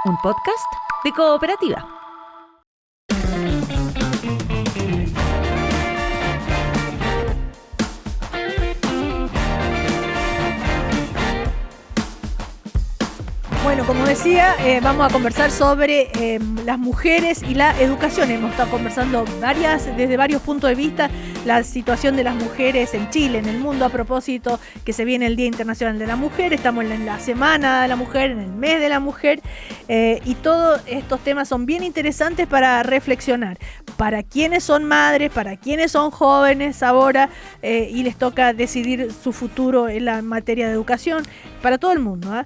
un podcast de Cooperativa. Bueno, como decía, vamos a conversar sobre las mujeres y la educación. Hemos estado conversando desde varios puntos de vista, la situación de las mujeres en Chile, en el mundo, a propósito que se viene el Día Internacional de la Mujer, estamos en la Semana de la Mujer, en el mes de la mujer, y todos estos temas son bien interesantes para reflexionar. Para quienes son madres, para quienes son jóvenes ahora, y les toca decidir su futuro en la materia de educación, para todo el mundo,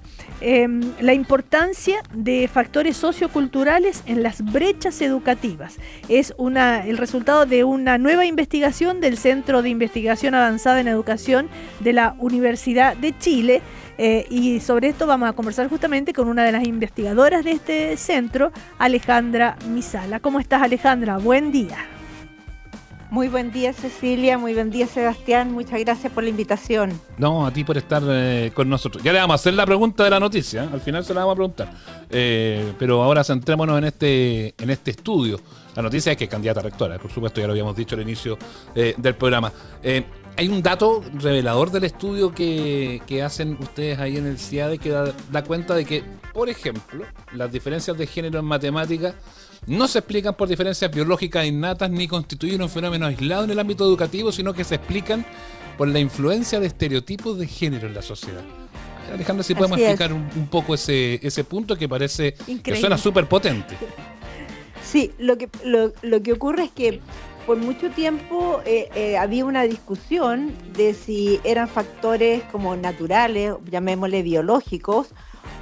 la importancia de factores socioculturales en las brechas educativas. Es el resultado de una nueva investigación del Centro de Investigación Avanzada en Educación de la Universidad de Chile, y sobre esto vamos a conversar justamente con una de las investigadoras de este centro, Alejandra Misala. ¿Cómo estás, Alejandra? Buen día. Muy buen día, Cecilia, muy buen día, Sebastián, muchas gracias por la invitación. No, a ti por estar con nosotros. Ya le vamos a hacer la pregunta de la noticia, al final se la vamos a preguntar. Pero ahora centrémonos en este estudio. La noticia es que es candidata a rectora, por supuesto, ya lo habíamos dicho al inicio del programa. Hay un dato revelador del estudio que hacen ustedes ahí en el CIADE que da cuenta de que, por ejemplo, las diferencias de género en matemáticas no se explican por diferencias biológicas innatas ni constituyen un fenómeno aislado en el ámbito educativo, sino que se explican por la influencia de estereotipos de género en la sociedad. Alejandra, si podemos explicar un poco ese punto que parece increíble, que suena súper potente. Sí, lo que ocurre es que por mucho tiempo había una discusión de si eran factores como naturales, llamémosle biológicos,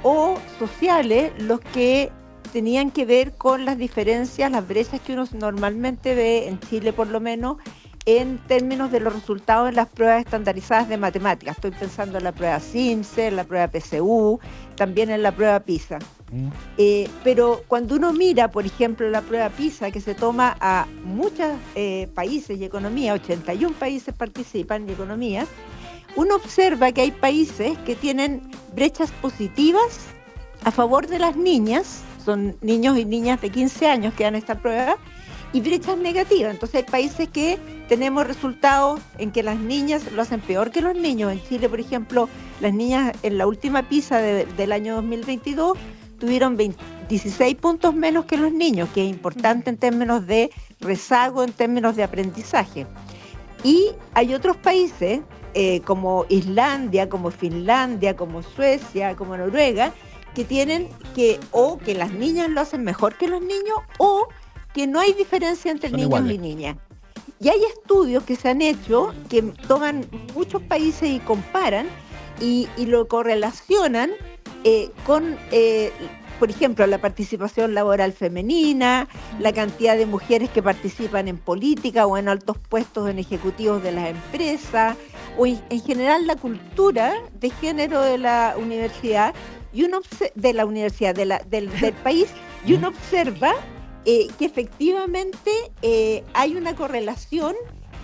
o sociales los que tenían que ver con las diferencias, las brechas que uno normalmente ve en Chile, por lo menos, en términos de los resultados en las pruebas estandarizadas de matemáticas. Estoy pensando en la prueba SIMSE, en la prueba PSU, también en la prueba PISA. Pero cuando uno mira, por ejemplo, la prueba PISA, que se toma a muchos países y economías, 81 países participan y economías, uno observa que hay países que tienen brechas positivas a favor de las niñas, son niños y niñas de 15 años que dan esta prueba, y brechas negativas. Entonces hay países que tenemos resultados en que las niñas lo hacen peor que los niños. En Chile, por ejemplo, las niñas en la última PISA del año 2022 tuvieron 16 puntos menos que los niños, que es importante en términos de rezago, en términos de aprendizaje. Y hay otros países, como Islandia, como Finlandia, como Suecia, como Noruega, que tienen que las niñas lo hacen mejor que los niños o que no hay diferencia entre niños iguales y niñas. Y hay estudios que se han hecho que toman muchos países y comparan y lo correlacionan con, por ejemplo, la participación laboral femenina, la cantidad de mujeres que participan en política o en altos puestos en ejecutivos de las empresas, o en general la cultura de género de la universidad, del país, y uno observa que efectivamente hay una correlación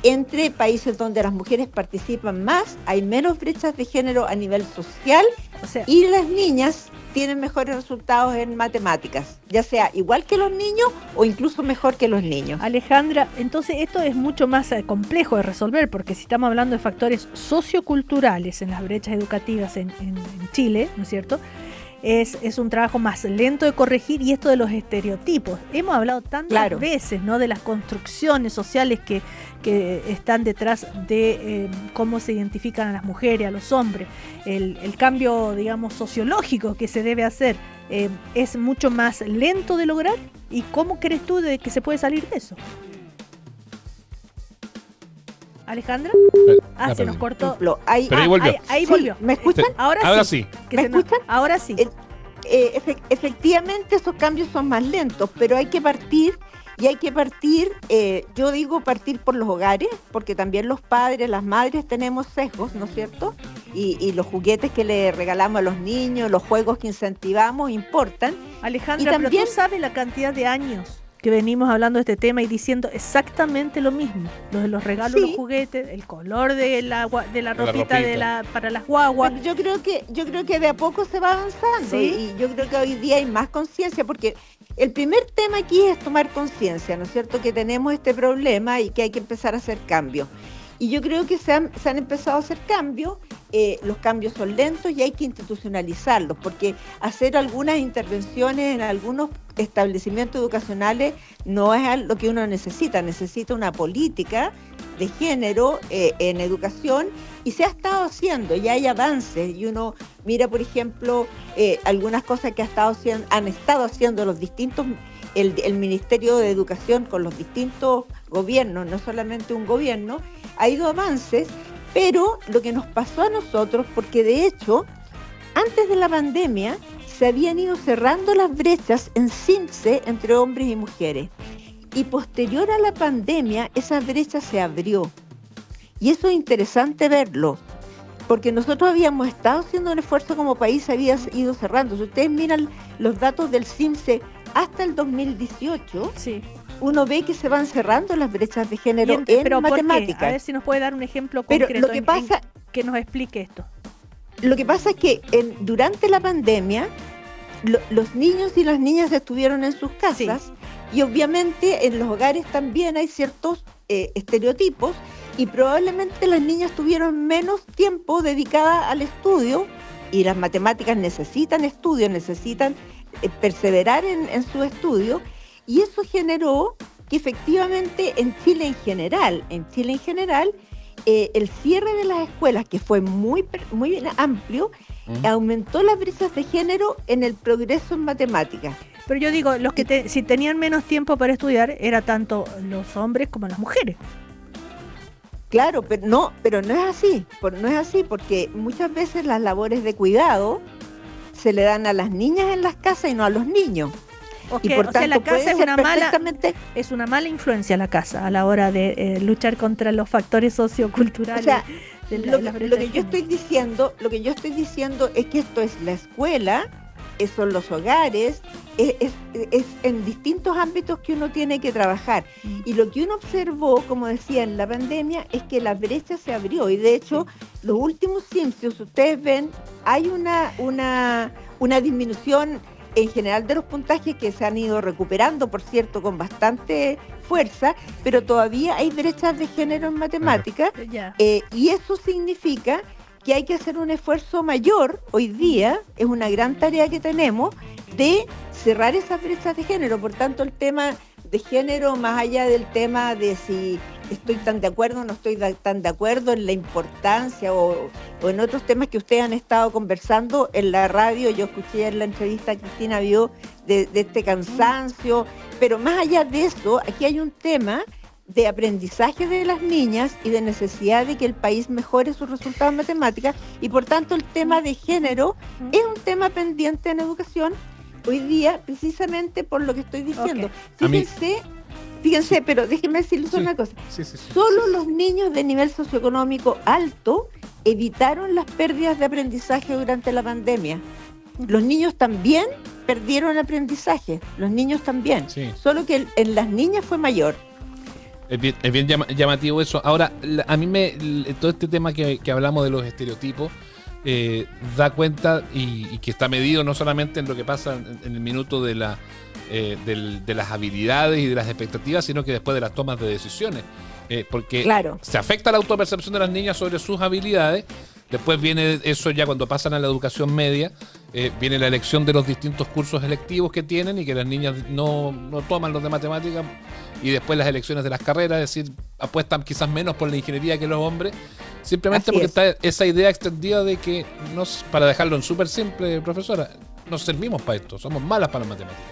entre países donde las mujeres participan más, hay menos brechas de género a nivel social, y las niñas tienen mejores resultados en matemáticas, ya sea igual que los niños o incluso mejor que los niños. Alejandra, entonces esto es mucho más complejo de resolver, porque si estamos hablando de factores socioculturales en las brechas educativas en Chile, ¿no es cierto?, es un trabajo más lento de corregir, y esto de los estereotipos. Hemos hablado tantas veces, ¿no?, de las construcciones sociales que están detrás de cómo se identifican a las mujeres, a los hombres, el cambio, digamos, sociológico que se debe hacer. Es mucho más lento de lograr. ¿Y cómo crees tú de que se puede salir de eso? Alejandra, se nos cortó. Pero ahí volvió. Ahí volvió. ¿Me escuchan? Ahora sí. ¿Me escuchan? Ahora sí. Efectivamente esos cambios son más lentos, pero hay que partir, yo digo partir por los hogares, porque también los padres, las madres tenemos sesgos, ¿no es cierto? Y los juguetes que le regalamos a los niños, los juegos que incentivamos importan. Alejandra, pero tú sabes la cantidad de años que venimos hablando de este tema y diciendo exactamente lo mismo. Lo de los regalos, Sí. los juguetes, el color de la ropita ropita. para las guaguas. Yo creo que de a poco se va avanzando. Sí. Y yo creo que hoy día hay más conciencia, porque el primer tema aquí es tomar conciencia, ¿no es cierto? Que tenemos este problema y que hay que empezar a hacer cambios. Y yo creo que se han empezado a hacer cambios. Los cambios son lentos y hay que institucionalizarlos, porque hacer algunas intervenciones en algunos establecimientos educacionales no es lo que uno necesita una política de género en educación, y se ha estado haciendo, y hay avances, y uno mira, por ejemplo, algunas cosas que han estado haciendo los distintos, el Ministerio de Educación con los distintos gobiernos, no solamente un gobierno, ha ido avances. Pero lo que nos pasó a nosotros, porque de hecho, antes de la pandemia, se habían ido cerrando las brechas en CIMSE entre hombres y mujeres. Y posterior a la pandemia, esa brecha se abrió. Y eso es interesante verlo, porque nosotros habíamos estado haciendo un esfuerzo como país, se había ido cerrando. Si ustedes miran los datos del CIMSE hasta el 2018, Sí. uno ve que se van cerrando las brechas de género Pero en ¿por qué? matemáticas. A ver si nos puede dar un ejemplo Pero concreto lo que pasa- que nos explique esto. Lo que pasa es que durante la pandemia, los niños y las niñas estuvieron en sus casas, y obviamente en los hogares también hay ciertos estereotipos, y probablemente las niñas tuvieron menos tiempo dedicada al estudio, y las matemáticas necesitan estudio, necesitan perseverar en su estudio, y eso generó que efectivamente en Chile en general, el cierre de las escuelas, que fue muy amplio, aumentó las brechas de género en el progreso en matemáticas. Pero yo digo, los que si tenían menos tiempo para estudiar, era tanto los hombres como las mujeres. Claro, pero no es así, no es así, porque muchas veces las labores de cuidado se le dan a las niñas en las casas y no a los niños. Y por tanto la casa puede ser perfectamente. es una mala influencia la casa a la hora de luchar contra los factores socioculturales. O sea, de lo las que brechas de yo género. estoy diciendo es que esto es la escuela, son los hogares, es en distintos ámbitos que uno tiene que trabajar. Y lo que uno observó, como decía, en la pandemia, es que la brecha se abrió, y de hecho, los últimos CIMSE, ustedes ven, hay una disminución en general de los puntajes que se han ido recuperando, por cierto, con bastante fuerza, pero todavía hay brechas de género en matemáticas, Ya. y eso significa que hay que hacer un esfuerzo mayor hoy día, es una gran tarea que tenemos, de cerrar esas brechas de género. Por tanto, el tema de género, más allá del tema de si estoy tan de acuerdo o no estoy tan de acuerdo en la importancia o en otros temas que ustedes han estado conversando en la radio, yo escuché en la entrevista que Cristina vio de este cansancio, pero más allá de eso, aquí hay un tema de aprendizaje de las niñas y de necesidad de que el país mejore sus resultados en matemáticas, y por tanto el tema de género es un tema pendiente en educación hoy día, precisamente por lo que estoy diciendo. Okay. Fíjense, pero déjenme decirles una cosa. Solo los niños de nivel socioeconómico alto evitaron las pérdidas de aprendizaje durante la pandemia. Los niños también perdieron aprendizaje, los niños también, Sí. solo que en las niñas fue mayor. Es bien llamativo eso. Ahora, a mí todo este tema que hablamos de los estereotipos da cuenta y que está medido no solamente en lo que pasa en el minuto de las habilidades y de las expectativas, sino que después de las tomas de decisiones. Porque Claro. se afecta la autopercepción de las niñas sobre sus habilidades. Después viene eso ya cuando pasan a la educación media, viene la elección de los distintos cursos electivos que tienen y que las niñas no toman los de matemáticas, y después las elecciones de las carreras, es decir, apuestan quizás menos por la ingeniería que los hombres, simplemente Así porque es. está esa idea extendida de que, para dejarlo en súper simple, profesora, nos servimos para esto, somos malas para las matemáticas.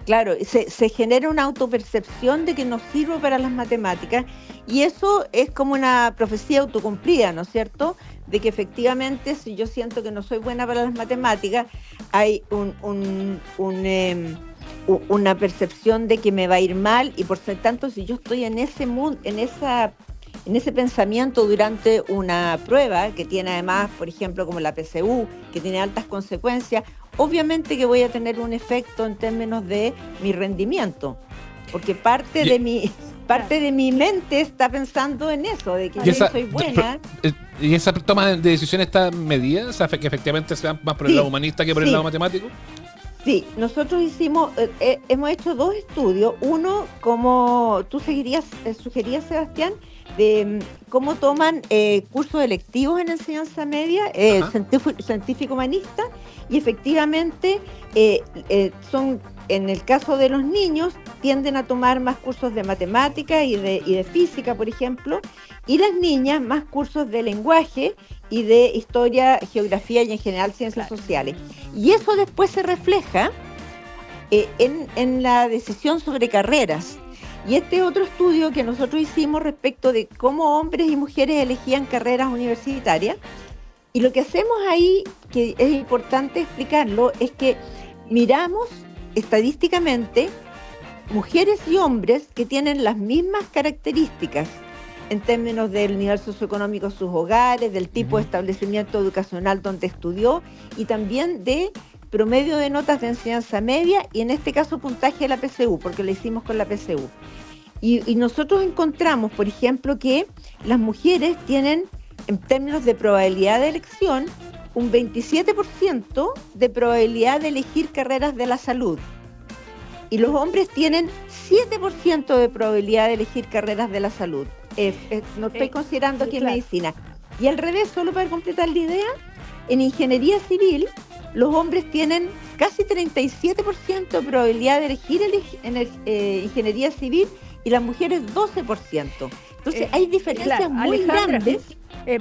Claro, se genera una autopercepción de que no sirve para las matemáticas, y eso es como una profecía autocumplida, ¿no es cierto? De que efectivamente, si yo siento que no soy buena para las matemáticas, hay una percepción de que me va a ir mal, y por ser tanto, si yo estoy en ese mundo, en ese pensamiento durante una prueba que tiene además, por ejemplo, como la PSU, que tiene altas consecuencias, obviamente que voy a tener un efecto en términos de mi rendimiento, porque parte de mi mente está pensando en eso, de que yo soy buena. ¿Y esa toma de decisión está medida? O sea, que efectivamente sea más por el lado humanista que por el lado matemático. Sí, nosotros hemos hecho 2 estudios. Uno, como tú sugerías, Sebastián, de cómo toman cursos electivos en enseñanza media, científico humanista, y efectivamente son, en el caso de los niños, tienden a tomar más cursos de matemática y de física, por ejemplo, y las niñas más cursos de lenguaje y de historia, geografía y en general ciencias sociales. Y eso después se refleja en la decisión sobre carreras. Y este otro estudio que nosotros hicimos respecto de cómo hombres y mujeres elegían carreras universitarias, y lo que hacemos ahí, que es importante explicarlo, es que miramos estadísticamente mujeres y hombres que tienen las mismas características en términos del nivel socioeconómico de sus hogares, del tipo de establecimiento educacional donde estudió y también de promedio de notas de enseñanza media y en este caso puntaje de la PSU, porque lo hicimos con la PSU. Y nosotros encontramos, por ejemplo, que las mujeres tienen, en términos de probabilidad de elección, un 27% de probabilidad de elegir carreras de la salud. Y los hombres tienen 7% de probabilidad de elegir carreras de la salud. No estoy considerando aquí en medicina. Y al revés, solo para completar la idea, en ingeniería civil, los hombres tienen casi 37% de probabilidad de elegir ingeniería civil y las mujeres 12%. Entonces hay diferencias muy grandes.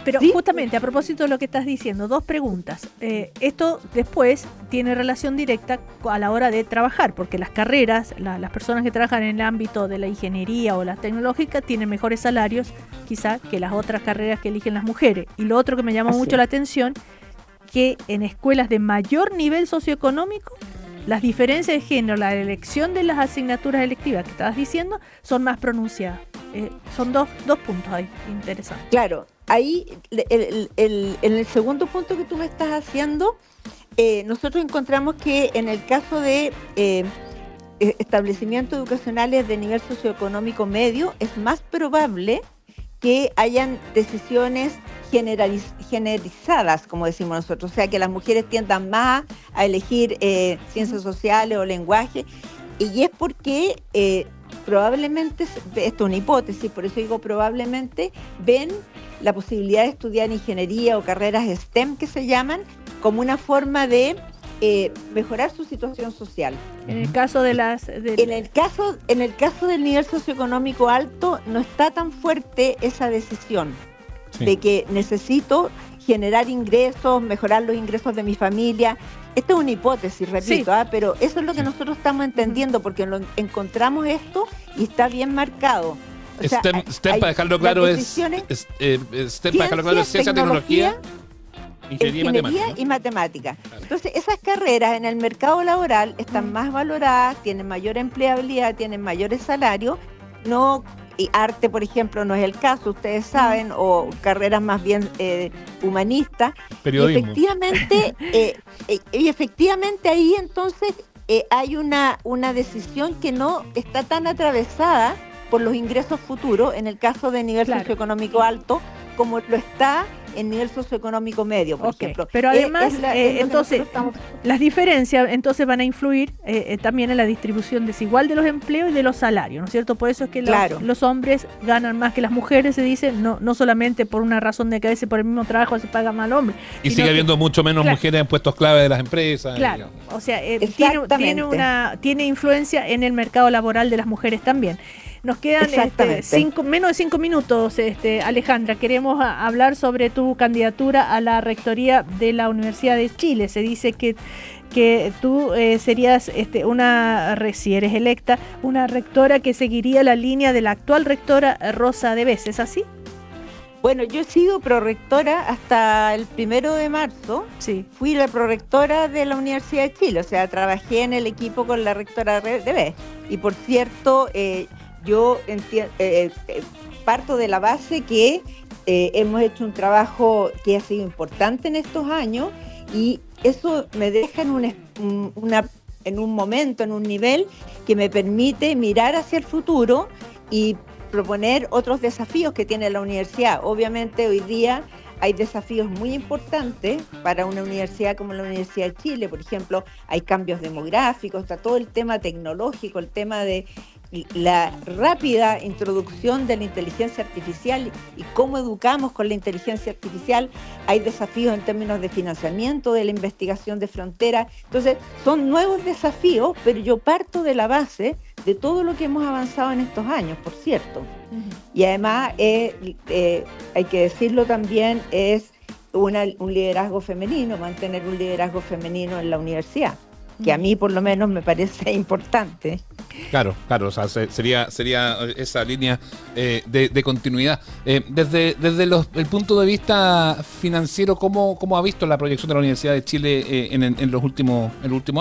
Pero ¿sí? Justamente a propósito de lo que estás diciendo, 2 preguntas. Esto después tiene relación directa a la hora de trabajar, porque las carreras, las personas que trabajan en el ámbito de la ingeniería o la tecnológica tienen mejores salarios quizá que las otras carreras que eligen las mujeres. Y lo otro que me llamó mucho la atención, que en escuelas de mayor nivel socioeconómico, las diferencias de género, la elección de las asignaturas electivas que estabas diciendo, son más pronunciadas. Son dos puntos ahí interesantes. Claro, ahí en el segundo punto que tú me estás haciendo, nosotros encontramos que en el caso de establecimientos educacionales de nivel socioeconómico medio, es más probable que hayan decisiones generalizadas, como decimos nosotros, o sea, que las mujeres tiendan más a elegir ciencias sociales o lenguaje, y es porque probablemente, esto es una hipótesis, por eso digo probablemente, ven la posibilidad de estudiar ingeniería o carreras STEM que se llaman, como una forma de mejorar su situación social. En el caso de En el caso del nivel socioeconómico alto, no está tan fuerte esa decisión de que necesito generar ingresos, mejorar los ingresos de mi familia. Esta es una hipótesis, repito, pero eso es lo que nosotros estamos entendiendo, porque encontramos esto y está bien marcado. O sea, STEM, para dejarlo claro, STEM, para dejarlo claro, es ciencia, tecnología, ingeniería y matemática. Claro. Entonces, esas carreras en el mercado laboral están más valoradas, tienen mayor empleabilidad, tienen mayores salarios, y arte, por ejemplo, no es el caso, ustedes saben, o carreras más bien humanistas. Periodismo. Y efectivamente ahí entonces hay una decisión que no está tan atravesada por los ingresos futuros, en el caso de nivel socioeconómico alto, como lo está en nivel socioeconómico medio, por ejemplo. Pero además, entonces, las diferencias entonces van a influir también en la distribución desigual de los empleos y de los salarios, ¿no es cierto? Por eso es que los hombres ganan más que las mujeres, se dice, no solamente por una razón de que a veces por el mismo trabajo se paga mal hombre. Y sigue habiendo mucho menos mujeres en puestos clave de las empresas. Claro, o sea, tiene influencia en el mercado laboral de las mujeres también. Nos quedan menos de 5 minutos, Alejandra. Queremos hablar sobre tu candidatura a la rectoría de la Universidad de Chile. Se dice que tú serías si eres electa, una rectora que seguiría la línea de la actual rectora Rosa Devés, ¿es así? Bueno, yo he sido prorectora hasta el 1 de marzo. Sí. Fui la prorectora de la Universidad de Chile, o sea, trabajé en el equipo con la rectora Devés. Y por cierto, yo parto de la base que hemos hecho un trabajo que ha sido importante en estos años y eso me deja en en un momento, en un nivel que me permite mirar hacia el futuro y proponer otros desafíos que tiene la universidad. Obviamente hoy día hay desafíos muy importantes para una universidad como la Universidad de Chile. Por ejemplo, hay cambios demográficos, está todo el tema tecnológico, el tema de la rápida introducción de la inteligencia artificial y cómo educamos con la inteligencia artificial. Hay desafíos en términos de financiamiento de la investigación de frontera. Entonces, son nuevos desafíos, pero yo parto de la base de todo lo que hemos avanzado en estos años, por cierto. Y además, hay que decirlo también, es un liderazgo femenino, mantener un liderazgo femenino en la universidad, que a mí por lo menos me parece importante. Claro, o sea, sería esa línea de continuidad. Desde el punto de vista financiero, ¿cómo ha visto la proyección de la Universidad de Chile en los últimos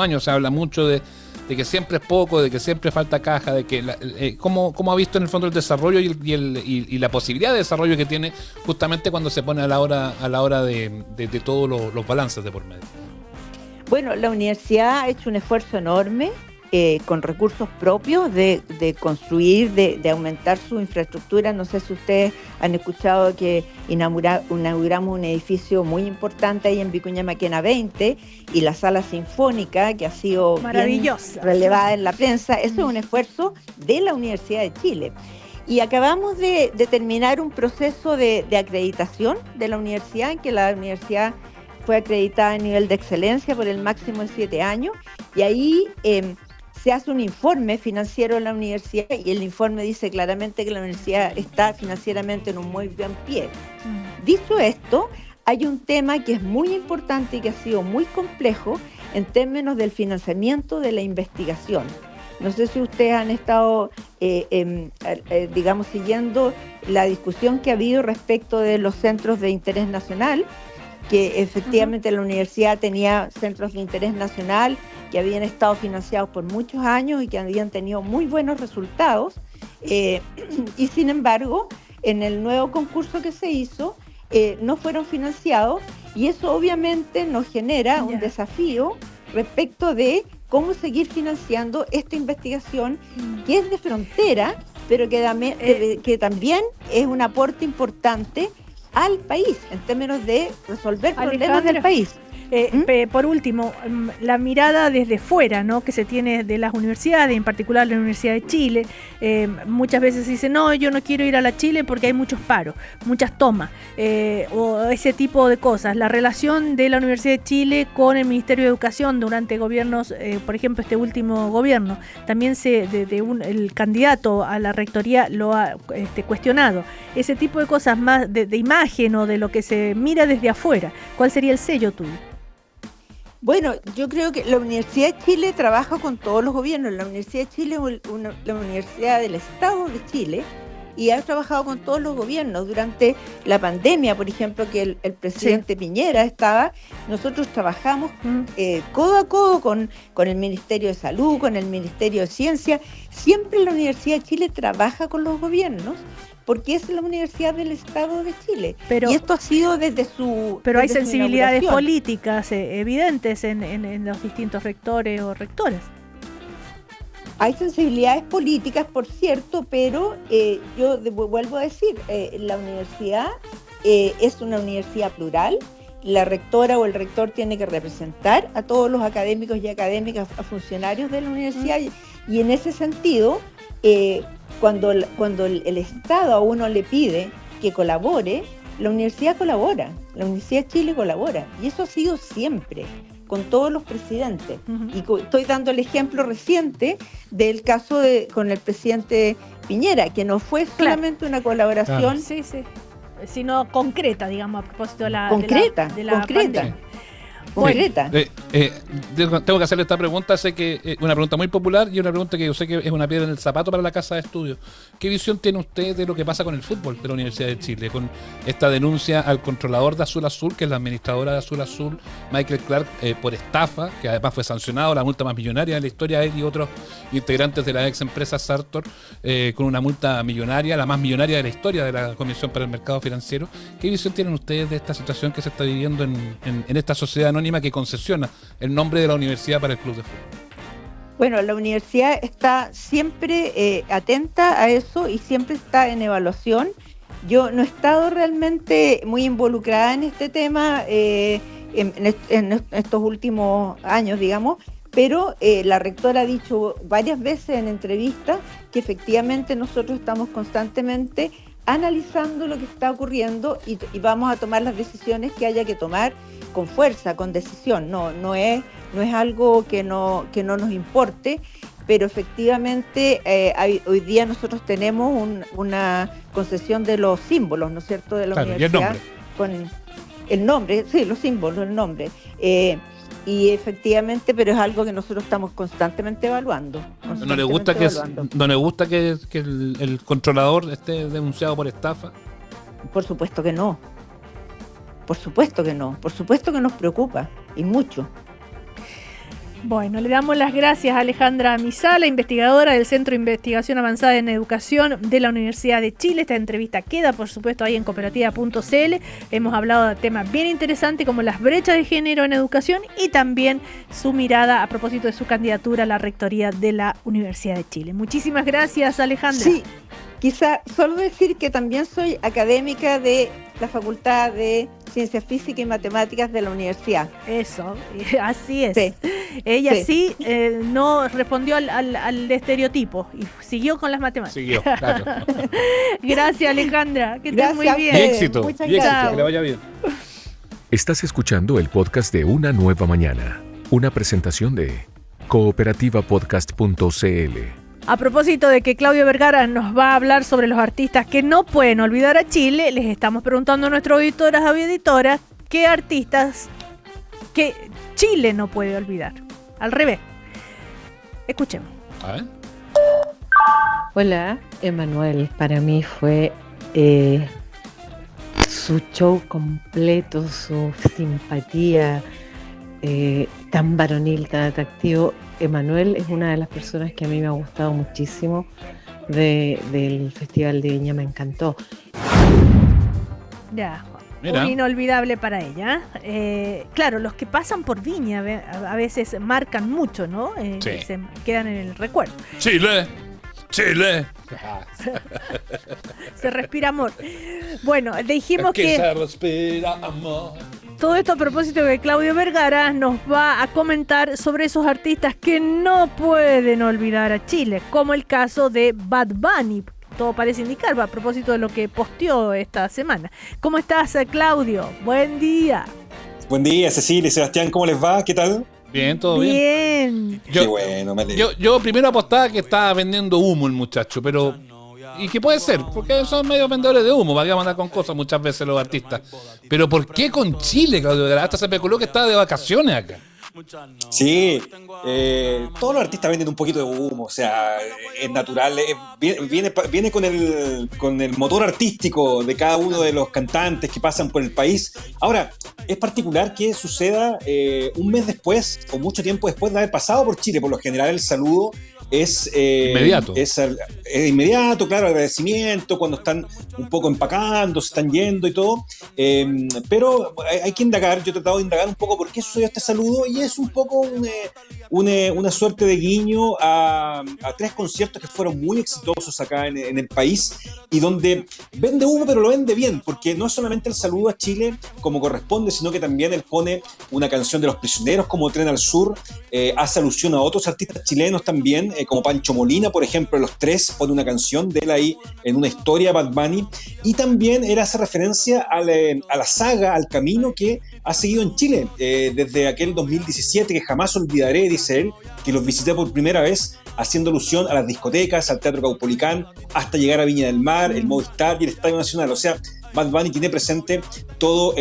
años? Se habla mucho de que siempre es poco, de que siempre falta caja, de que ¿cómo ha visto en el fondo el desarrollo y la posibilidad de desarrollo que tiene justamente cuando se pone a la hora de todos los balances de por medio? Bueno, la universidad ha hecho un esfuerzo enorme con recursos propios de construir, de aumentar su infraestructura. No sé si ustedes han escuchado que inauguramos un edificio muy importante ahí en Vicuña Maquena 20 y la sala sinfónica, que ha sido maravillosa, bien relevada en la prensa. Eso es un esfuerzo de la Universidad de Chile. Y acabamos de terminar un proceso de acreditación de la universidad, en que la universidad fue acreditada a nivel de excelencia por el máximo de 7 años, y ahí se hace un informe financiero en la universidad, y el informe dice claramente que la universidad está financieramente en un muy buen pie. Dicho esto, hay un tema que es muy importante y que ha sido muy complejo en términos del financiamiento de la investigación. No sé si ustedes han estado, digamos, siguiendo la discusión que ha habido respecto de los centros de interés nacional, que efectivamente la universidad tenía centros de interés nacional que habían estado financiados por muchos años y que habían tenido muy buenos resultados, y sin embargo, en el nuevo concurso que se hizo, no fueron financiados, y eso obviamente nos genera un desafío respecto de cómo seguir financiando esta investigación que es de frontera, pero que también es un aporte importante al país, en términos de resolver problemas del país. Por último, la mirada desde fuera, ¿no?, que se tiene de las universidades, en particular la Universidad de Chile. Muchas veces se dice, no, yo no quiero ir a la Chile porque hay muchos paros, muchas tomas, o ese tipo de cosas. La relación de la Universidad de Chile con el Ministerio de Educación durante gobiernos, por ejemplo, este último gobierno, también el candidato a la rectoría lo ha cuestionado. Ese tipo de cosas más de imagen o de lo que se mira desde afuera. ¿Cuál sería el sello tuyo? Bueno, yo creo que la Universidad de Chile trabaja con todos los gobiernos. La Universidad de Chile es la universidad del Estado de Chile y ha trabajado con todos los gobiernos. Durante la pandemia, por ejemplo, que el presidente Piñera estaba, nosotros trabajamos codo a codo con el Ministerio de Salud, con el Ministerio de Ciencia. Siempre la Universidad de Chile trabaja con los gobiernos, porque es la Universidad del Estado de Chile. Y esto ha sido desde su Pero hay desde sensibilidades políticas evidentes en los distintos rectores o rectoras. Hay sensibilidades políticas, por cierto, pero yo vuelvo a decir, la universidad es una universidad plural. La rectora o el rector tiene que representar a todos los académicos y académicas, a funcionarios de la universidad, y en ese sentido, cuando el Estado a uno le pide que colabore, la universidad colabora, la Universidad de Chile colabora, y eso ha sido siempre, con todos los presidentes. Y estoy dando el ejemplo reciente del caso con el presidente Piñera, que no fue solamente una colaboración, sino concreta, digamos, a propósito de la concreta. pandemia. Concreta. Tengo que hacerle esta pregunta, sé que es una pregunta muy popular y una pregunta que yo sé que es una piedra en el zapato para la casa de estudios. ¿Qué visión tiene usted de lo que pasa con el fútbol de la Universidad de Chile, con esta denuncia al controlador de Azul Azul, que es la administradora de Azul Azul, Michael Clark, por estafa, que además fue sancionado, la multa más millonaria de la historia, él y otros integrantes de la ex empresa Sartor, con una multa millonaria, la más millonaria de la historia de la Comisión para el Mercado Financiero? ¿Qué visión tienen ustedes de esta situación que se está viviendo en esta sociedad anónima que concesiona el nombre de la universidad para el club de fútbol. Bueno, la universidad está siempre atenta a eso y siempre está en evaluación. Yo no he estado realmente muy involucrada en este tema en estos últimos años, digamos, pero la rectora ha dicho varias veces en entrevistas que efectivamente nosotros estamos constantemente analizando lo que está ocurriendo y vamos a tomar las decisiones que haya que tomar con fuerza, con decisión. No es algo que no nos importe, pero efectivamente hoy día nosotros tenemos una concesión de los símbolos, ¿no es cierto?, de la universidad. Con el nombre, sí, los símbolos, el nombre. Y efectivamente, pero es algo que nosotros estamos constantemente evaluando. ¿No le gusta que el controlador esté denunciado por estafa? Por supuesto que no. Por supuesto que no. Por supuesto que nos preocupa, y mucho. Bueno, le damos las gracias a Alejandra Misala, investigadora del Centro de Investigación Avanzada en Educación de la Universidad de Chile. Esta entrevista queda, por supuesto, ahí en cooperativa.cl. Hemos hablado de temas bien interesantes como las brechas de género en educación y también su mirada a propósito de su candidatura a la rectoría de la Universidad de Chile. Muchísimas gracias, Alejandra. Sí, quizá solo decir que también soy académica de la Facultad de Ciencias Físicas y Matemáticas de la universidad. Eso, así es. Sí. Ella sí no respondió al estereotipo y siguió con las matemáticas. Siguió, claro. Gracias, Alejandra. Que estés muy bien. Y éxito. Muchas Y éxito, gracias. que le vaya bien. Estás escuchando el podcast de Una Nueva Mañana, una presentación de cooperativapodcast.cl. A propósito de que Claudio Vergara nos va a hablar sobre los artistas que no pueden olvidar a Chile, les estamos preguntando a nuestros auditoras y auditoras qué artistas que Chile no puede olvidar. Al revés. Escuchemos. A ver. Hola, Emanuel. Para mí fue su show completo, su simpatía, tan varonil, tan atractivo. Emanuel es una de las personas que a mí me ha gustado muchísimo del Festival de Viña, me encantó. Ya, Mira. un inolvidable para ella. Claro, los que pasan por Viña a veces marcan mucho, ¿no? Sí. Se quedan en el recuerdo. Chile. Se respira amor. Bueno, dijimos que se respira amor. todo esto a propósito de que Claudio Vergara nos va a comentar sobre esos artistas que no pueden olvidar a Chile, como el caso de Bad Bunny. Todo parece indicar, a propósito de lo que posteó esta semana. ¿Cómo estás, Claudio? Buen día. Buen día, Cecilia y Sebastián, ¿cómo les va? ¿Qué tal? Bien, todo bien. Bien. Qué bueno, me alegro. Yo primero apostaba que estaba vendiendo humo el muchacho, pero... ¿Y qué puede ser? Porque son medio vendedores de humo, van a andar con cosas muchas veces los artistas. Pero ¿por qué con Chile, Claudio Vergara? Hasta se especuló que estaba de vacaciones acá. Sí, todos los artistas venden un poquito de humo, o sea, es natural, viene con el motor artístico de cada uno de los cantantes que pasan por el país. Ahora, es particular que suceda un mes después o mucho tiempo después de haber pasado por Chile. Por lo general el saludo es inmediato. Es inmediato, claro, agradecimiento cuando están un poco empacando, se están yendo y todo, pero hay que indagar. Yo he tratado de indagar un poco por qué sucedió este saludo y es un poco una suerte de guiño a 3 conciertos que fueron muy exitosos acá en el país y donde vende humo, pero lo vende bien, porque no es solamente el saludo a Chile como corresponde, sino que también él pone una canción de Los Prisioneros como Tren al Sur, hace alusión a otros artistas chilenos también, como Pancho Molina, por ejemplo. Los 3 pone una canción de él ahí en una historia, Bad Bunny, y también él hace referencia a la saga, al camino que ha seguido en Chile desde aquel 2017 que jamás olvidaré, dice él, que los visité por primera vez, haciendo alusión a las discotecas, al Teatro Caupolicán, hasta llegar a Viña del Mar, el Movistar y el Estadio Nacional. O sea, Bad Bunny tiene presente todos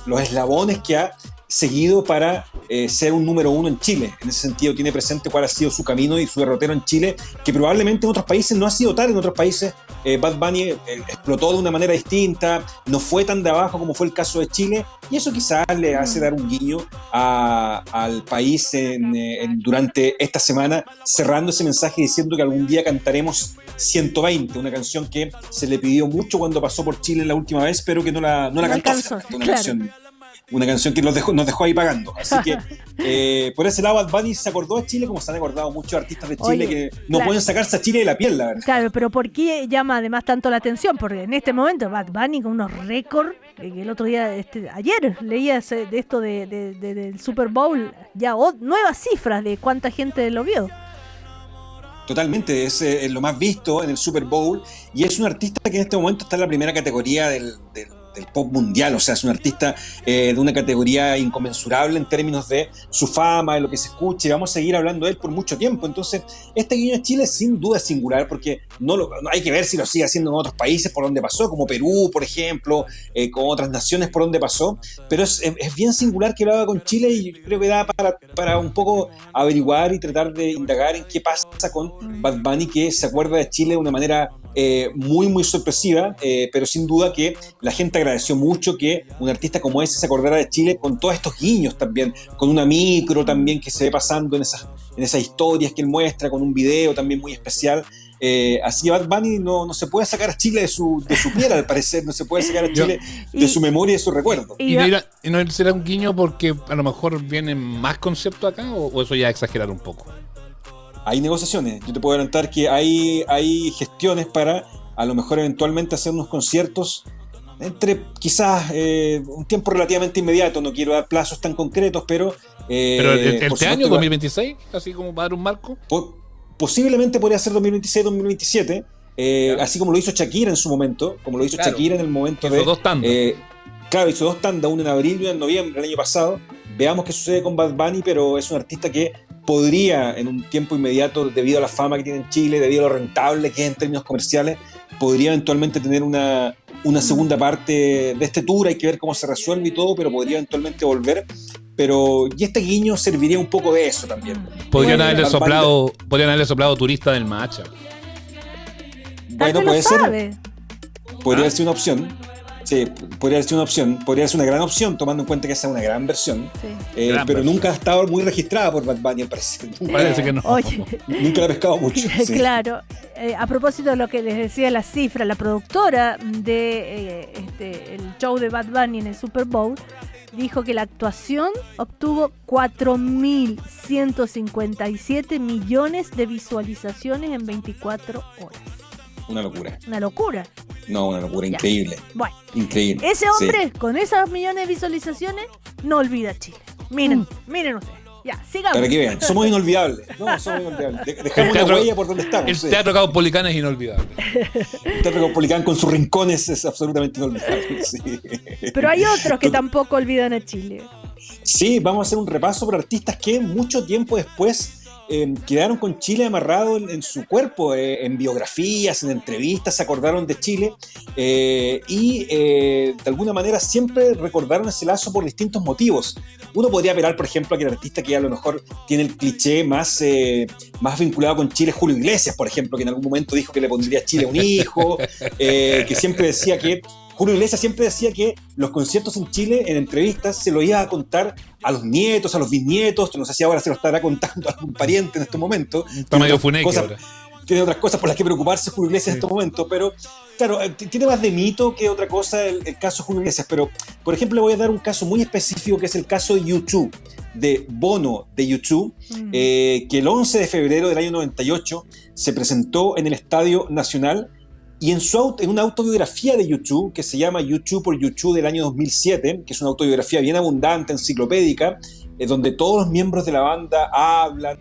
los eslabones que ha seguido para ser un número 1 en Chile. En ese sentido tiene presente cuál ha sido su camino y su derrotero en Chile, que probablemente en otros países no ha sido tal. En otros países Bad Bunny explotó de una manera distinta, no fue tan de abajo como fue el caso de Chile, y eso quizás le hace dar un guiño al país durante esta semana, cerrando ese mensaje diciendo que algún día cantaremos 120, una canción que se le pidió mucho cuando pasó por Chile la última vez, pero que no la cantó. Alcanzó, Una claro. canción una canción que nos dejó ahí pagando. Así que por ese lado Bad Bunny se acordó de Chile, como se han acordado muchos artistas de Chile. Oye, que no pueden sacarse a Chile de la piel, la verdad. Claro, pero ¿por qué llama además tanto la atención? Porque en este momento Bad Bunny con unos récords, el otro día, ayer leía de esto del Super Bowl, ya nuevas cifras de cuánta gente lo vio. Totalmente, es lo más visto en el Super Bowl, y es un artista que en este momento está en la primera categoría del pop mundial. O sea, es un artista de una categoría inconmensurable en términos de su fama, de lo que se escucha, y vamos a seguir hablando de él por mucho tiempo. Entonces, este guiño a Chile sin duda es singular, porque hay que ver si lo sigue haciendo en otros países por donde pasó, como Perú, por ejemplo, con otras naciones por donde pasó, pero es bien singular que lo haga con Chile, y yo creo que da para un poco averiguar y tratar de indagar en qué pasa con Bad Bunny, que se acuerda de Chile de una manera muy, muy sorpresiva, pero sin duda que la gente agradeció mucho que un artista como ese se acordara de Chile con todos estos guiños también, con una micro también que se ve pasando en esas historias que él muestra, con un video también muy especial. Así Bad Bunny no se puede sacar a Chile de su piel, al parecer, no se puede sacar a Chile de su memoria y de su recuerdo. ¿Y no será un guiño porque a lo mejor vienen más conceptos acá, o eso ya es exagerar un poco? Hay negociaciones, yo te puedo adelantar que hay gestiones para a lo mejor eventualmente hacer unos conciertos entre quizás un tiempo relativamente inmediato, no quiero dar plazos tan concretos, pero ¿este año, 2026? Así como para dar un marco. Posiblemente podría ser 2026-2027, así como lo hizo Shakira en su momento, Shakira en el momento hizo dos tandas. Hizo dos tandas, una en abril y una en noviembre del año pasado. Veamos qué sucede con Bad Bunny, pero es un artista que podría en un tiempo inmediato, debido a la fama que tiene en Chile, debido a lo rentable que es en términos comerciales, podría eventualmente tener una segunda parte de este tour. Hay que ver cómo se resuelve y todo, pero podría eventualmente volver. Y este guiño serviría un poco de eso también. Podrían haberle soplado Turista del Macha. Bueno, puede ser. Podría ser una opción. Sí, podría ser una opción, podría ser una gran opción, tomando en cuenta que esa es una gran versión, pero versión. Nunca ha estado muy registrada por Bad Bunny, parece que no. Oye, nunca la ha pescado mucho. Claro, a propósito de lo que les decía la cifra, la productora de el show de Bad Bunny en el Super Bowl dijo que la actuación obtuvo 4.157 millones de visualizaciones en 24 horas. Una locura. Una locura. No, una locura, increíble. Bueno, increíble. Ese hombre, con esas millones de visualizaciones, no olvida Chile. Miren ustedes. Ya, sigamos. Para que vean, somos inolvidables. Dejamos una huella por donde estamos. El Teatro Caupolicán es inolvidable. El Teatro Caupolicán con sus rincones es absolutamente inolvidable. Sí. Pero hay otros que tampoco olvidan a Chile. Sí, vamos a hacer un repaso por artistas que mucho tiempo después quedaron con Chile amarrado en su cuerpo, en biografías, en entrevistas, se acordaron de Chile y de alguna manera siempre recordaron ese lazo por distintos motivos. Uno podría apelar, por ejemplo, a que el artista que a lo mejor tiene el cliché más vinculado con Chile es Julio Iglesias, por ejemplo, que en algún momento dijo que le pondría a Chile un hijo, que siempre decía que Julio Iglesias siempre decía que los conciertos en Chile, en entrevistas, se lo iba a contar a los nietos, a los bisnietos. No sé si ahora se lo estará contando a algún pariente en estos momentos. Está medio funeque ahora. Tiene otras cosas por las que preocuparse Julio Iglesias en estos momentos, pero claro, tiene más de mito que otra cosa el caso Julio Iglesias. Pero, por ejemplo, le voy a dar un caso muy específico, que es el caso de U2, de Bono de U2, que el 11 de febrero del año 98 se presentó en el Estadio Nacional. Y en una autobiografía de U2, que se llama U2 por U2 del año 2007, que es una autobiografía bien abundante, enciclopédica, donde todos los miembros de la banda hablan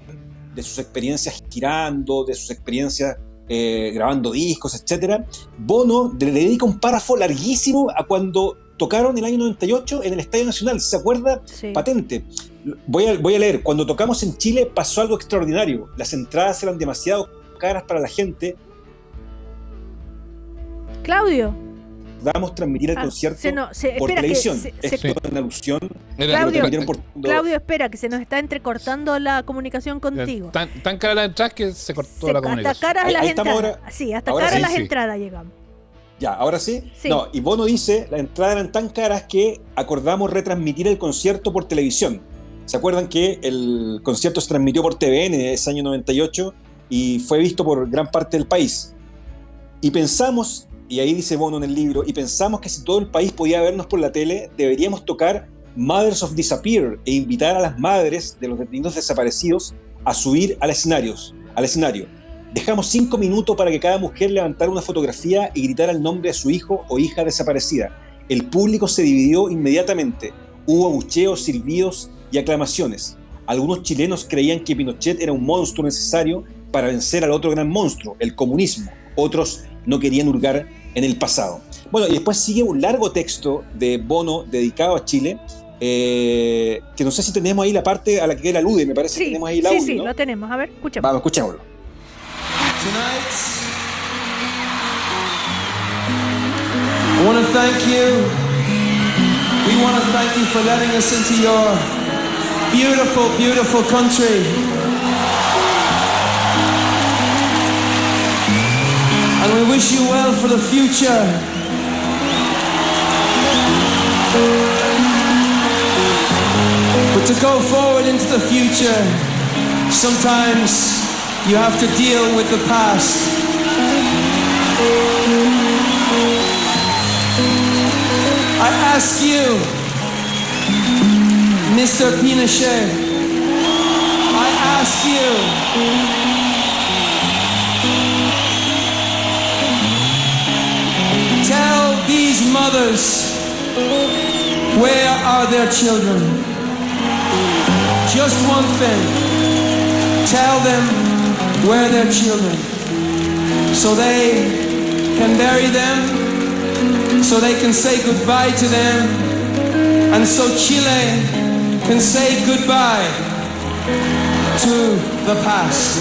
de sus experiencias girando, de sus experiencias grabando discos, etc. Bono le dedica un párrafo larguísimo a cuando tocaron el año 98 en el Estadio Nacional. ¿Se acuerda? Sí. Patente. Voy a leer. Cuando tocamos en Chile pasó algo extraordinario. Las entradas eran demasiado caras para la gente. Claudio. Vamos a transmitir el concierto por televisión. Esto es una alusión. Claudio, espera, que se nos está entrecortando la comunicación contigo. Tan cara la entrada que se cortó la comunicación. Hasta cara a las entradas. Sí, hasta cara a las entradas llegamos. Ya, ahora sí. No, y Bono dice, las entradas eran tan caras que acordamos retransmitir el concierto por televisión. ¿Se acuerdan que el concierto se transmitió por TVN ese año 98 y fue visto por gran parte del país? Y pensamos, y ahí dice Bono en el libro, y pensamos que si todo el país podía vernos por la tele, deberíamos tocar Mothers of Disappear e invitar a las madres de los detenidos desaparecidos a subir al escenario. Dejamos 5 minutos para que cada mujer levantara una fotografía y gritara el nombre de su hijo o hija desaparecida. El público se dividió inmediatamente. Hubo abucheos, silbidos y aclamaciones. Algunos chilenos creían que Pinochet era un monstruo necesario para vencer al otro gran monstruo, el comunismo. Otros no querían hurgar en el pasado. Bueno, y después sigue un largo texto de Bono dedicado a Chile, que no sé si tenemos ahí la parte a la que él alude, me parece que tenemos ahí el audio, sí, ¿no? lo tenemos. A ver, escuchemos. Vamos, escuchémoslo. Tonight, I want to thank you. We want to thank you for letting us into your beautiful, beautiful country. And we wish you well for the future. But to go forward into the future, sometimes you have to deal with the past. I ask you, Mr. Pinochet, I ask you, tell these mothers, where are their children? Just one thing, tell them where their children, so they can bury them, so they can say goodbye to them, and so Chile can say goodbye to the past.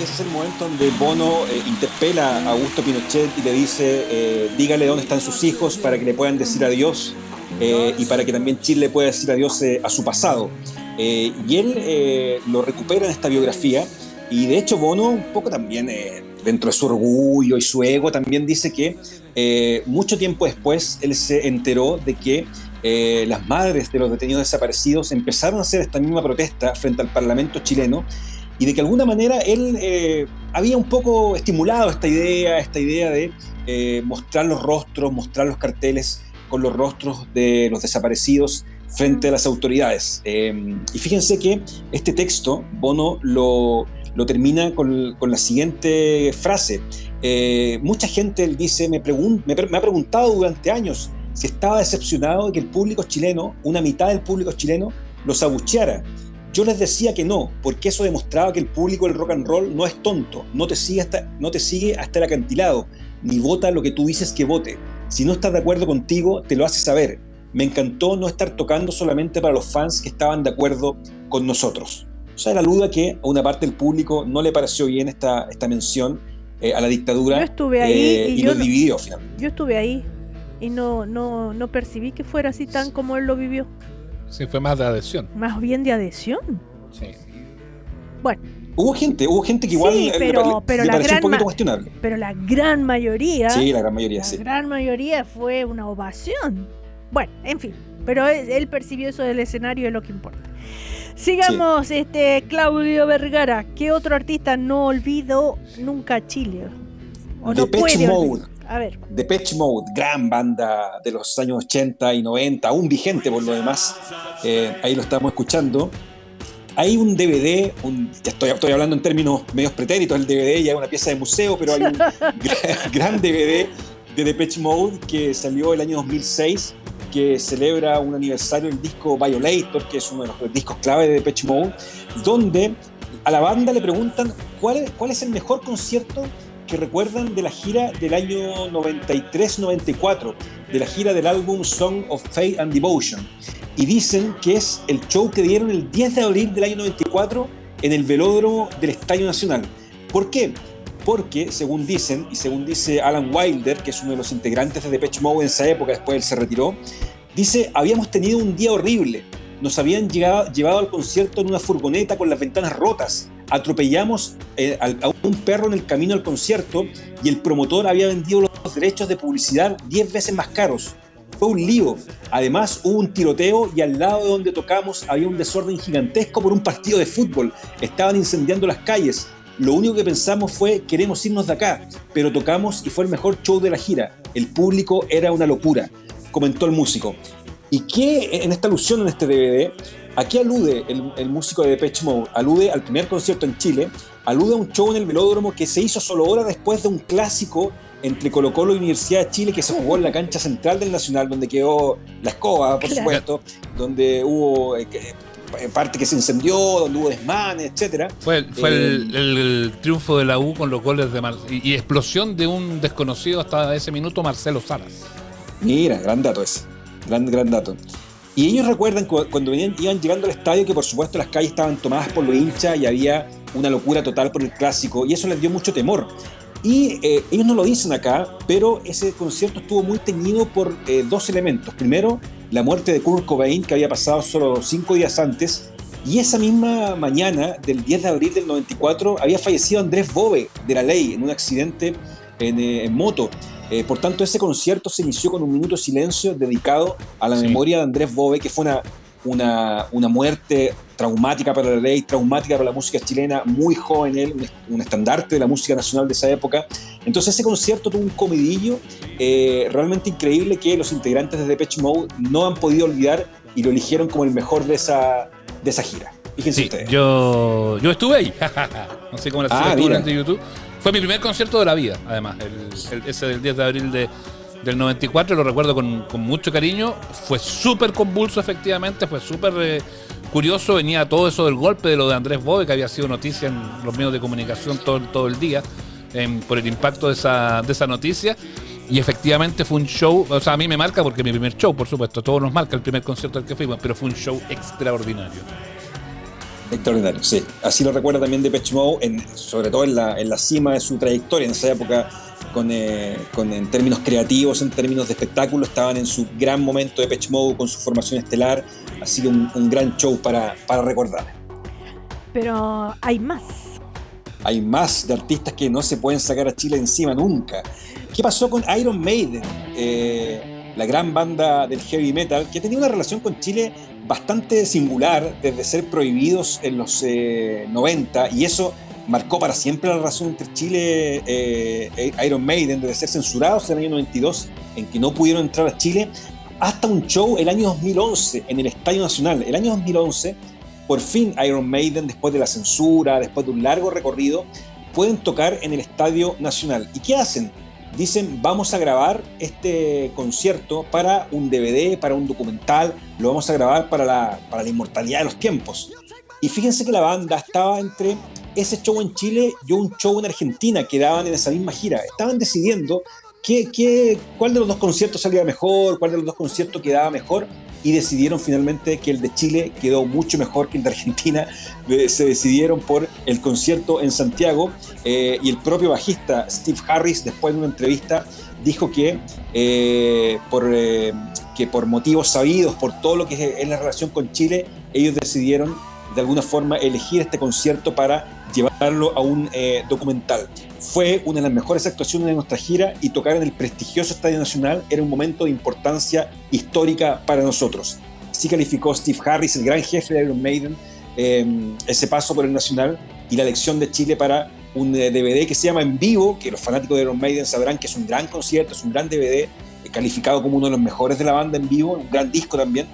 Ese es el momento donde Bono interpela a Augusto Pinochet y le dice, dígale dónde están sus hijos para que le puedan decir adiós y para que también Chile pueda decir adiós a su pasado. Y él lo recupera en esta biografía, y de hecho Bono un poco también, dentro de su orgullo y su ego, también dice que mucho tiempo después él se enteró de que las madres de los detenidos desaparecidos empezaron a hacer esta misma protesta frente al Parlamento chileno, y de que de alguna manera él había un poco estimulado esta idea de mostrar los rostros, mostrar los carteles con los rostros de los desaparecidos frente a las autoridades. Y fíjense que este texto, Bono lo termina con la siguiente frase. Mucha gente, él dice, me ha preguntado durante años si estaba decepcionado de que el público chileno, una mitad del público chileno, los abucheara. Yo les decía que no, porque eso demostraba que el público del rock and roll no es tonto, no te sigue hasta el acantilado, ni vota lo que tú dices que vote. Si no estás de acuerdo contigo, te lo hace saber. Me encantó no estar tocando solamente para los fans que estaban de acuerdo con nosotros. O sea, él alude que a una parte del público no le pareció bien esta mención a la dictadura. Yo estuve ahí y lo dividió finalmente. Yo estuve ahí y no percibí que fuera así tan como él lo vivió. Sí, fue más de adhesión. Más bien de adhesión. Sí. Bueno. Hubo gente que igual sí, pero le pareció un poquito cuestionable. Pero la gran mayoría. Sí, la gran mayoría, La gran mayoría fue una ovación. Bueno, en fin. Pero él percibió eso del escenario, es lo que importa. Sigamos, sí. Claudio Vergara. ¿Qué otro artista no olvidó nunca Chile? ¿O no puede olvidar? A ver. Depeche Mode, gran banda de los años 80 y 90, aún vigente por lo demás. Ahí lo estamos escuchando. Hay un DVD, ya estoy hablando en términos medios pretéritos, el DVD ya es una pieza de museo, pero hay un gran DVD de Depeche Mode que salió el año 2006, que celebra un aniversario del disco Violator, que es uno de los discos clave de Depeche Mode, donde a la banda le preguntan cuál es el mejor concierto que recuerdan de la gira del año 93-94, de la gira del álbum Song of Faith and Devotion. Y dicen que es el show que dieron el 10 de abril del año 94 en el velódromo del Estadio Nacional. ¿Por qué? Porque, según dicen, y según dice Alan Wilder, que es uno de los integrantes de Depeche Mode en esa época, después él se retiró, dice, habíamos tenido un día horrible. Nos habían llevado al concierto en una furgoneta con las ventanas rotas. Atropellamos a un perro en el camino al concierto y el promotor había vendido los derechos de publicidad 10 veces más caros. Fue un lío. Además hubo un tiroteo y al lado de donde tocamos había un desorden gigantesco por un partido de fútbol. Estaban incendiando las calles. lo único que pensamos fue queremos irnos de acá, pero tocamos y fue el mejor show de la gira. El público era una locura, comentó el músico. ¿Y qué en esta alusión en este DVD? ¿A qué alude el músico de Depeche Mode? Alude al primer concierto en Chile, alude a un show en el Velódromo que se hizo solo horas después de un clásico entre Colo-Colo y Universidad de Chile que se jugó en la cancha central del Nacional, donde quedó la escoba, por supuesto, donde hubo parte que se incendió, donde hubo desmanes, etcétera. Fue el triunfo de la U con los goles de y explosión de un desconocido hasta ese minuto, Marcelo Salas. Mira, gran dato ese, gran dato. Y ellos recuerdan cuando iban llegando al estadio que por supuesto las calles estaban tomadas por los hinchas y había una locura total por el clásico, y eso les dio mucho temor. Y ellos no lo dicen acá, pero ese concierto estuvo muy teñido por dos elementos. Primero, la muerte de Kurt Cobain, que había pasado solo 5 días antes, y esa misma mañana del 10 de abril del 94 había fallecido Andrés Bove de La Ley en un accidente en moto. Por tanto, ese concierto se inició con un minuto de silencio dedicado a la memoria de Andrés Bove, que fue una muerte traumática para La Ley, traumática para la música chilena, muy joven él, un estandarte de la música nacional de esa época. Entonces ese concierto tuvo un comidillo realmente increíble que los integrantes de Depeche Mode no han podido olvidar y lo eligieron como el mejor de esa gira. Fíjense ustedes. Yo estuve ahí, no sé cómo la estuve en YouTube. Fue mi primer concierto de la vida, además, ese del 10 de abril del 94, lo recuerdo con mucho cariño. Fue súper convulso, efectivamente, fue súper curioso. Venía todo eso del golpe de lo de Andrés Bove, que había sido noticia en los medios de comunicación todo el día, por el impacto de esa noticia. Y efectivamente fue un show, o sea, a mí me marca porque mi primer show, por supuesto, todos nos marca el primer concierto al que fuimos, pero fue un show extraordinario. Extraordinario, sí. Así lo recuerda también Depeche Mode, sobre todo en la cima de su trayectoria, en esa época, en términos creativos, en términos de espectáculo, estaban en su gran momento de Depeche Mode con su formación estelar. Ha sido un gran show para recordar. Pero hay más. Hay más de artistas que no se pueden sacar a Chile encima nunca. ¿Qué pasó con Iron Maiden? La gran banda del heavy metal, que tenía una relación con Chile bastante singular, desde ser prohibidos en los 90, y eso marcó para siempre la relación entre Chile e Iron Maiden, desde ser censurados en el año 92, en que no pudieron entrar a Chile, hasta un show el año 2011 en el Estadio Nacional. El año 2011, por fin Iron Maiden, después de la censura, después de un largo recorrido, pueden tocar en el Estadio Nacional. ¿Y qué hacen? Dicen, vamos a grabar este concierto para un DVD, para un documental, lo vamos a grabar para la inmortalidad de los tiempos. Y fíjense que la banda estaba entre ese show en Chile y un show en Argentina que daban en esa misma gira. Estaban decidiendo cuál de los dos conciertos salía mejor, cuál de los dos conciertos quedaba mejor, y decidieron finalmente que el de Chile quedó mucho mejor que el de Argentina. Se decidieron por el concierto en Santiago, y el propio bajista Steve Harris, después de una entrevista, dijo que por motivos sabidos, por todo lo que es la relación con Chile, ellos decidieron de alguna forma elegir este concierto para llevarlo a un documental. Fue una de las mejores actuaciones de nuestra gira, y tocar en el prestigioso Estadio Nacional era un momento de importancia histórica para nosotros. Así calificó Steve Harris, el gran jefe de Iron Maiden, ese paso por el Nacional y la elección de Chile para un DVD que se llama En Vivo, que los fanáticos de Iron Maiden sabrán que es un gran concierto, es un gran DVD, calificado como uno de los mejores de la banda en vivo, un gran disco también.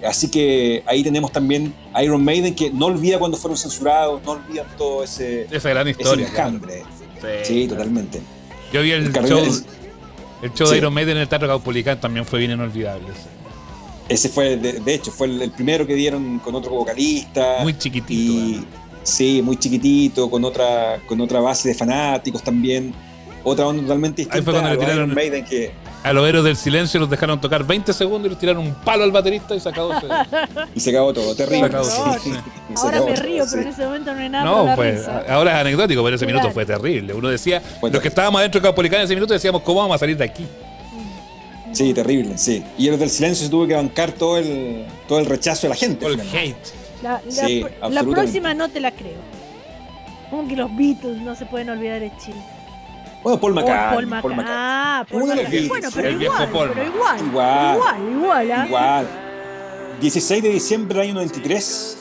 Así que ahí tenemos también a Iron Maiden, que no olvida cuando fueron censurados, no olvidan todo esa gran historia, ese enjambre. Sí, totalmente. Yo vi el show de Iron Maiden en el Teatro Caupolicán, también fue bien inolvidable. Ese fue, de hecho, fue el primero que dieron con otro vocalista. Muy chiquitito. Sí, muy chiquitito, con otra base de fanáticos también. Otra onda totalmente distinta. Ahí fue cuando le tiraron Iron Maiden, que a los héroes del silencio los dejaron tocar 20 segundos y les tiraron un palo al baterista y se acabó. Y se acabó todo, terrible. Ahora me río, pero en ese momento no hay nada. No, pues ahora es anecdótico, pero ese minuto fue terrible. Uno decía, los que estábamos adentro de Caupolicán en ese minuto decíamos, ¿cómo vamos a salir de aquí? Sí, terrible, sí. Y el del silencio se tuvo que bancar todo el rechazo de la gente. Todo el hate. La próxima no te la creo. Como que los Beatles no se pueden olvidar de Chile. Bueno, Paul McCartney. Paul McCartney. Uno de los Bueno, pero el viejo igual, Paul. pero igual. 16 de diciembre del año 93,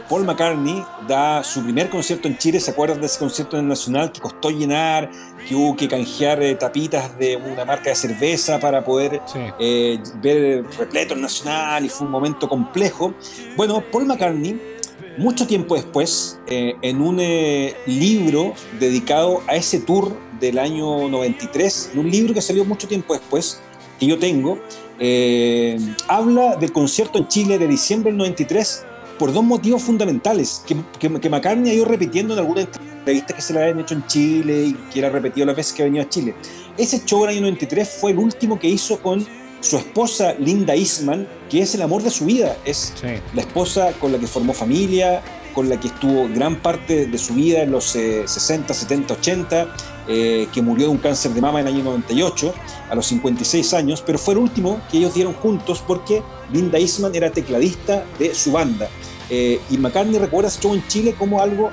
Paul McCartney da su primer concierto en Chile. ¿Se acuerdan de ese concierto en el Nacional que costó llenar, que hubo que canjear tapitas de una marca de cerveza para poder ver repleto el Nacional, y fue un momento complejo? Bueno, Paul McCartney, mucho tiempo después, en un libro dedicado a ese tour del año 93, un libro que salió mucho tiempo después, que yo tengo, habla del concierto en Chile de diciembre del 93 por dos motivos fundamentales que McCartney ha ido repitiendo en algunas entrevistas que se le habían hecho en Chile y que era repetido las veces que ha venido a Chile. Ese show del año 93 fue el último que hizo con su esposa Linda Eastman, que es el amor de su vida, es la esposa con la que formó familia, con la que estuvo gran parte de su vida en los 60, 70, 80, que murió de un cáncer de mama en el año 98, a los 56 años, pero fue el último que ellos dieron juntos porque Linda Eastman era tecladista de su banda. Y McCartney recuerda ese show en Chile como algo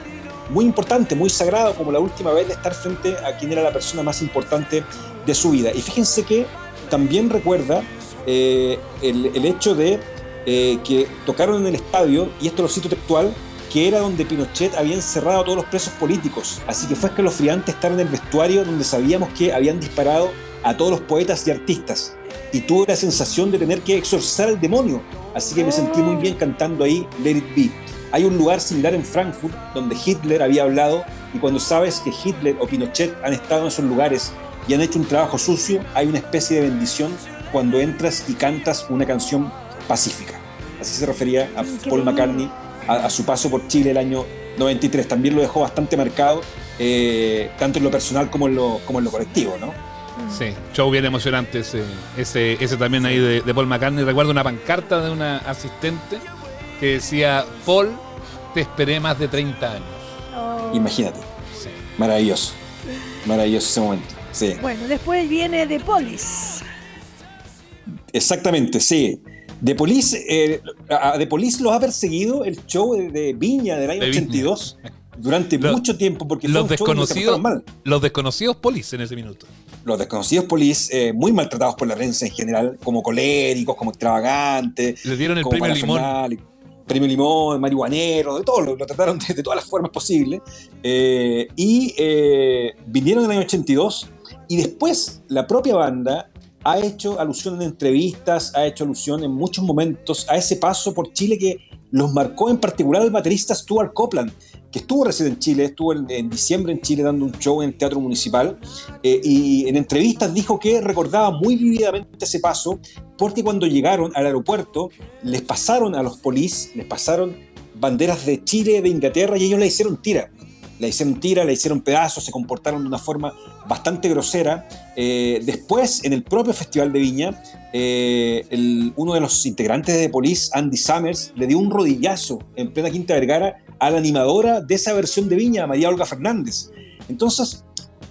muy importante, muy sagrado, como la última vez de estar frente a quien era la persona más importante de su vida. Y fíjense que también recuerda el hecho de que tocaron en el estadio, y esto lo cito textual, que era donde Pinochet había encerrado a todos los presos políticos. Así que fue escalofriante estar en el vestuario donde sabíamos que habían disparado a todos los poetas y artistas. Y tuve la sensación de tener que exorcizar al demonio. Así que me sentí muy bien cantando ahí Let It Be. Hay un lugar similar en Frankfurt donde Hitler había hablado, y cuando sabes que Hitler o Pinochet han estado en esos lugares y han hecho un trabajo sucio, hay una especie de bendición cuando entras y cantas una canción pacífica. Así se refería a Paul McCartney a su paso por Chile el año 93. También lo dejó bastante marcado, tanto en lo personal como en lo colectivo, ¿no? Sí, show bien emocionante ese también ahí de Paul McCartney. Recuerdo una pancarta de una asistente que decía: Paul, te esperé más de 30 años. Imagínate. Sí. Maravilloso ese momento. Sí. Bueno, después viene The Police. Exactamente, sí. The Police, a The Police los ha perseguido el show de Viña del año 82 durante mucho tiempo, porque los fue un show que se portaron mal. Los desconocidos Police en ese minuto. Los desconocidos Police, muy maltratados por la prensa en general, como coléricos, como extravagantes. Les dieron el premio Limón. Premio Limón, marihuanero, de todo, lo trataron de todas las formas posibles. Y vinieron en el año 82, y después la propia banda ha hecho alusión en entrevistas, ha hecho alusión en muchos momentos a ese paso por Chile que los marcó, en particular el baterista Stuart Copeland, que estuvo recién en Chile, estuvo en diciembre en Chile dando un show en el Teatro Municipal, y en entrevistas dijo que recordaba muy vívidamente ese paso, porque cuando llegaron al aeropuerto les pasaron a los Police, les pasaron banderas de Chile, de Inglaterra, y ellos la hicieron tira. La hicieron pedazos, se comportaron de una forma bastante grosera. Después, en el propio Festival de Viña, uno de los integrantes de The Police, Andy Summers, le dio un rodillazo en plena Quinta Vergara a la animadora de esa versión de Viña, María Olga Fernández. Entonces,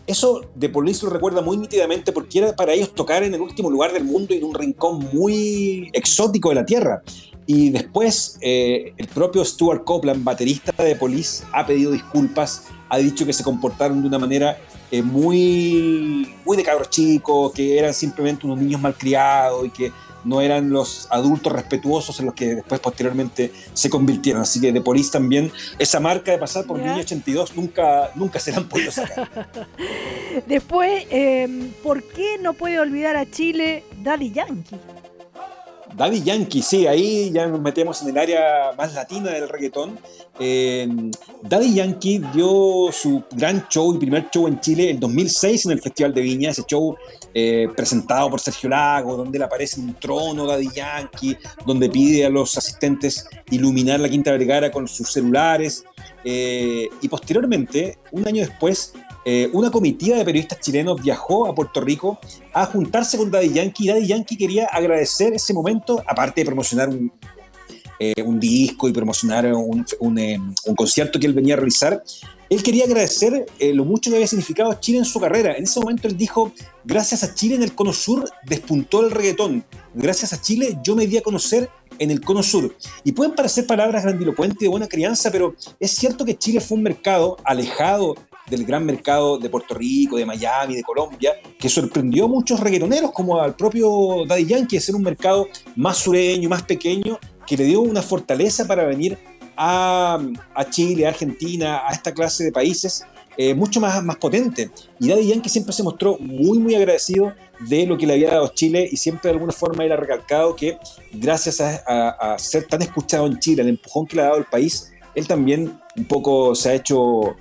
eso The Police lo recuerda muy nítidamente, porque era para ellos tocar en el último lugar del mundo y en un rincón muy exótico de la tierra. Y después el propio Stuart Copeland, baterista de The Police, ha pedido disculpas, ha dicho que se comportaron de una manera muy de cabros chicos, que eran simplemente unos niños malcriados y que no eran los adultos respetuosos en los que después posteriormente se convirtieron. Así que The Police también, esa marca de pasar por Viña 82 nunca se la han podido sacar. Después, ¿por qué no puede olvidar a Chile Daddy Yankee? Daddy Yankee, sí, ahí ya nos metemos en el área más latina del reggaetón. Daddy Yankee dio su gran show y primer show en Chile en 2006 en el Festival de Viña, ese show presentado por Sergio Lago, donde él aparece en un trono Daddy Yankee, donde pide a los asistentes iluminar la Quinta Vergara con sus celulares, y posteriormente, un año después, una comitiva de periodistas chilenos viajó a Puerto Rico a juntarse con Daddy Yankee, y Daddy Yankee quería agradecer ese momento, aparte de promocionar un disco y promocionar un concierto que él venía a realizar. Él quería agradecer lo mucho que había significado Chile en su carrera. En ese momento él dijo: gracias a Chile en el Cono Sur despuntó el reggaetón, gracias a Chile yo me di a conocer en el Cono Sur. Y pueden parecer palabras grandilocuentes y de buena crianza, pero es cierto que Chile fue un mercado alejado del gran mercado de Puerto Rico, de Miami, de Colombia, que sorprendió a muchos reggaetoneros, como al propio Daddy Yankee, de ser un mercado más sureño, más pequeño, que le dio una fortaleza para venir a Chile, a Argentina, a esta clase de países mucho más potente. Y Daddy Yankee siempre se mostró muy, muy agradecido de lo que le había dado Chile, y siempre de alguna forma él ha recalcado que gracias a ser tan escuchado en Chile, el empujón que le ha dado el país, él también un poco se ha hecho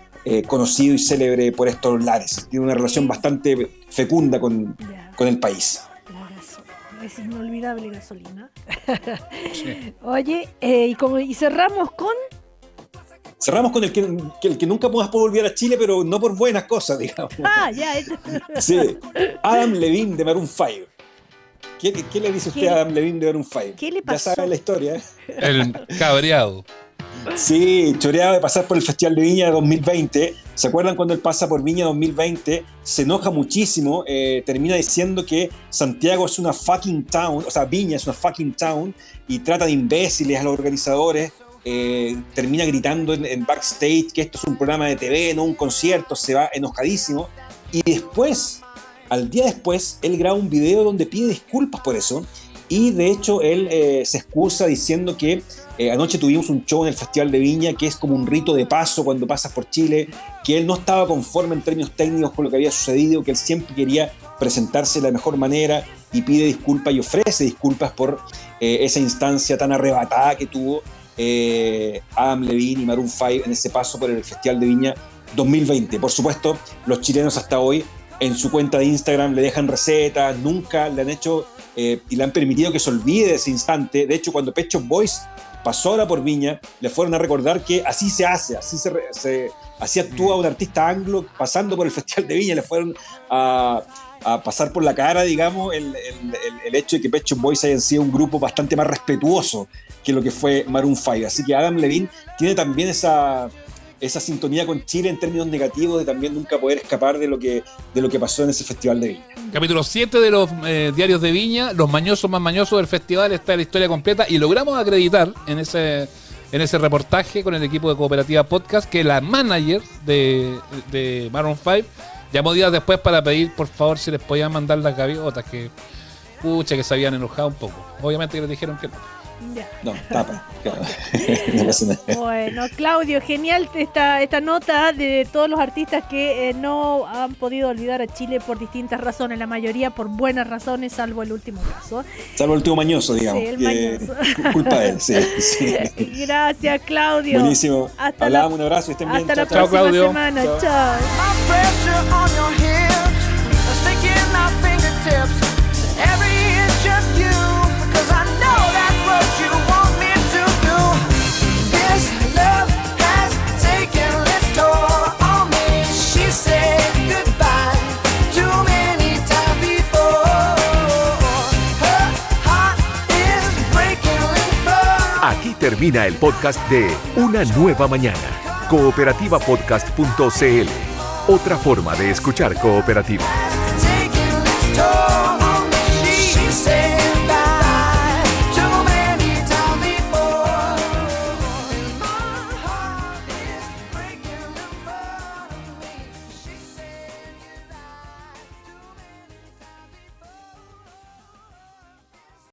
conocido y célebre por estos lares. Tiene una relación bastante fecunda con el país. Es inolvidable Gasolina. Sí. Oye, y cerramos con... Cerramos con el que nunca más pudo volver a Chile, pero no por buenas cosas, digamos. Ya. Sí, Adam Levine de Maroon 5. ¿Qué le dice usted a Adam Levine de Maroon 5? ¿Qué le pasó? Ya sabe la historia. El cabreado. Sí, choreado de pasar por el Festival de Viña 2020. ¿Se acuerdan cuando él pasa por Viña 2020? Se enoja muchísimo, termina diciendo que Santiago es una fucking town, o sea, Viña es una fucking town, y trata de imbéciles a los organizadores. Termina gritando en backstage que esto es un programa de TV, no un concierto. Se va enojadísimo, y después, al día después, él graba un video donde pide disculpas por eso, y de hecho él se excusa diciendo que anoche tuvimos un show en el Festival de Viña que es como un rito de paso cuando pasas por Chile, que él no estaba conforme en términos técnicos con lo que había sucedido, que él siempre quería presentarse de la mejor manera, y pide disculpas y ofrece disculpas por esa instancia tan arrebatada que tuvo Adam Levine y Maroon 5 en ese paso por el Festival de Viña 2020. Por supuesto, los chilenos hasta hoy en su cuenta de Instagram le dejan recetas, nunca le han hecho y le han permitido que se olvide de ese instante. De hecho, cuando Pet Shop Boys pasó ahora por Viña, le fueron a recordar que así se hace, así actúa un artista anglo pasando por el Festival de Viña. Le fueron a pasar por la cara, digamos, el hecho de que Pet Shop Boys hayan sido un grupo bastante más respetuoso que lo que fue Maroon 5. Así que Adam Levine tiene también esa sintonía con Chile en términos negativos, de también nunca poder escapar de lo que pasó en ese Festival de Viña. Capítulo 7 de los diarios de Viña, los mañosos más mañosos del festival, está la historia completa, y logramos acreditar en ese reportaje con el equipo de Cooperativa Podcast que la manager de Maroon 5 llamó días después para pedir por favor si les podían mandar las gaviotas, que pucha, que se habían enojado un poco. Obviamente que les dijeron que no. Ya. No, tapa. Claro. No pasa nada. Bueno, Claudio, genial esta nota de todos los artistas que no han podido olvidar a Chile por distintas razones, la mayoría por buenas razones, salvo el último caso. Salvo el último mañoso, digamos. Sí, el mañoso. Culpa de él, sí. Gracias, Claudio. Buenísimo. Hablamos, un abrazo, estén bien. Hasta la Chao, próxima Claudio. semana. Chao. Aquí termina el podcast de Una Nueva Mañana. Cooperativapodcast.cl. Otra forma de escuchar Cooperativa.